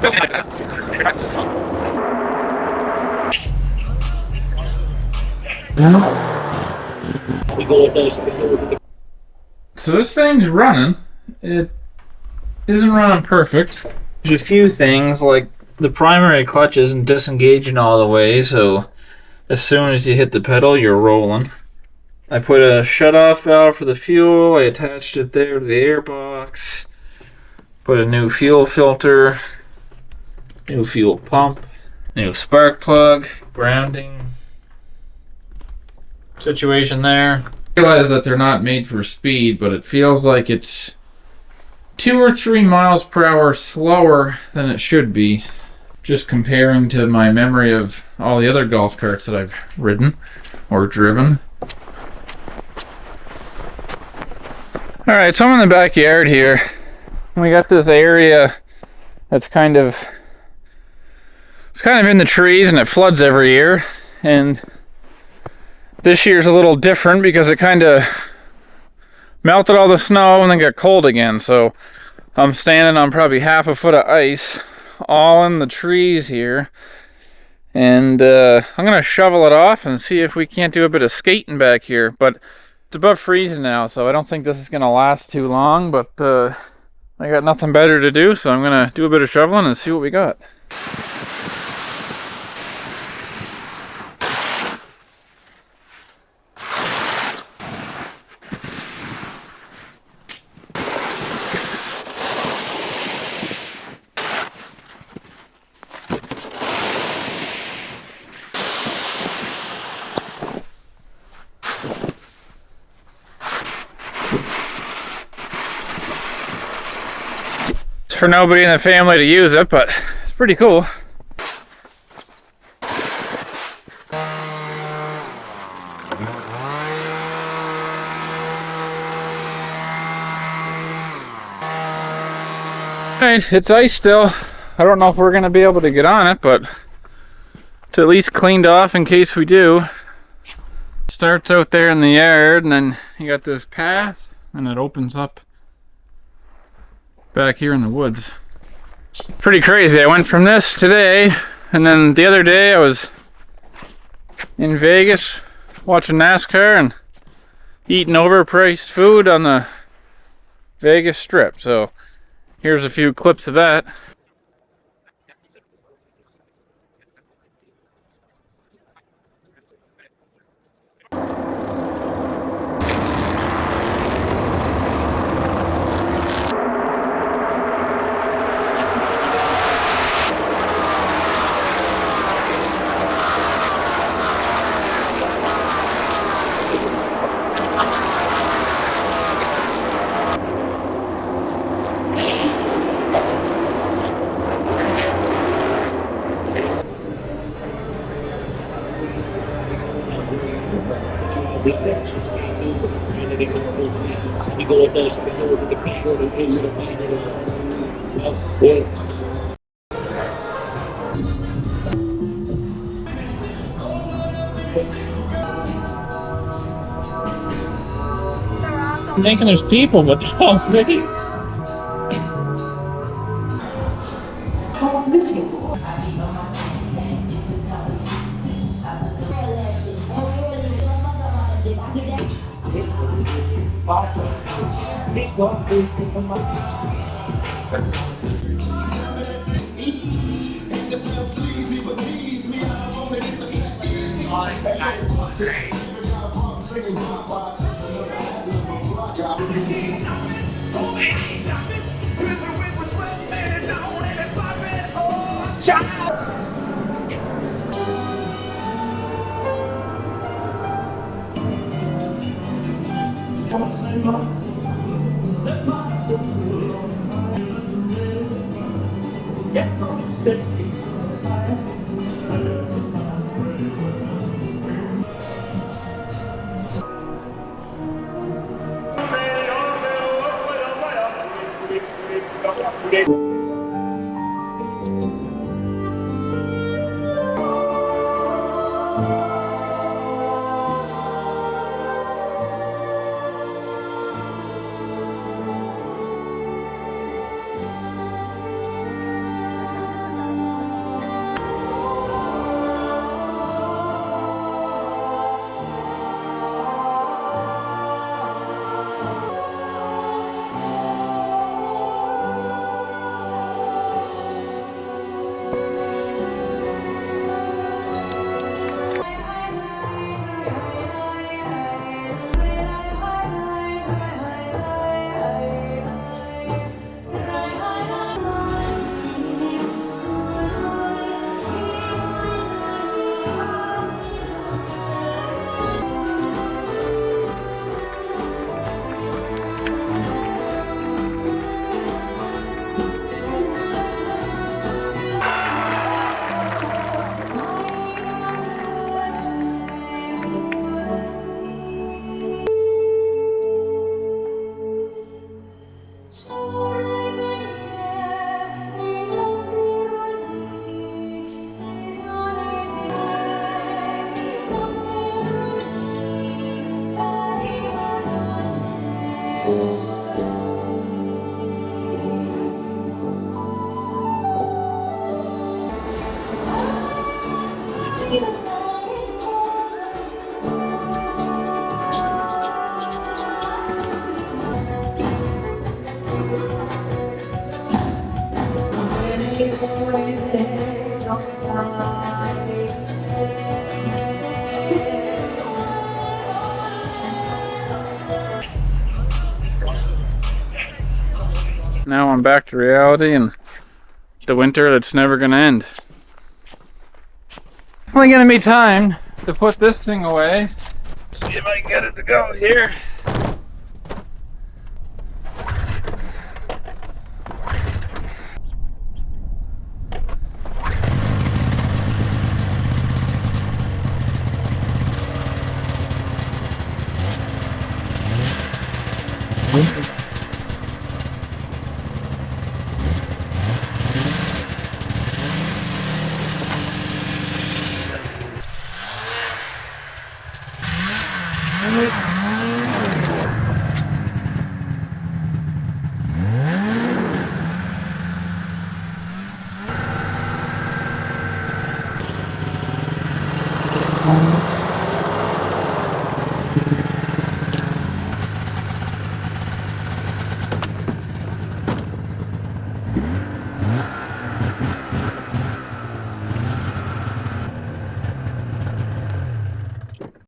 So this thing's running. It isn't running perfect. There's a few things, like the primary clutch isn't disengaging all the way, so as soon as you hit the pedal, you're rolling. I put a shutoff valve for the fuel. I attached it there to the air box. Put a new fuel filter, new fuel pump, new spark plug, grounding situation there. I realize that they're not made for speed, but it feels like it's 2 or 3 miles per hour slower than it should be, just comparing to my memory of all the other golf carts that I've ridden or driven. Alright, so I'm in the backyard here. We got this area that's kind of in the trees, and it floods every year. And this year's a little different because it kind of melted all the snow and then got cold again. So I'm standing on probably half a foot of ice all in the trees here. And I'm going to shovel it off and see if we can't do a bit of skating back here. But it's above freezing now, so I don't think this is going to last too long. But I got nothing better to do, so I'm going to do a bit of shoveling and see what we got. For nobody in the family to use it, but it's pretty cool. Alright, it's ice still. I don't know if we're gonna be able to get on it, but it's at least cleaned off in case we do. It starts out there in the yard, and then you got this path, and it opens up back here in the woods. Pretty crazy. I went from this today, and then the other day I was in Vegas watching NASCAR and eating overpriced food on the Vegas Strip. So here's a few clips of that. I'm thinking there's people, but they're all big. Now I'm back to reality and the winter that's never gonna end. It's only gonna be time to put this thing away. See if I can get it to go here.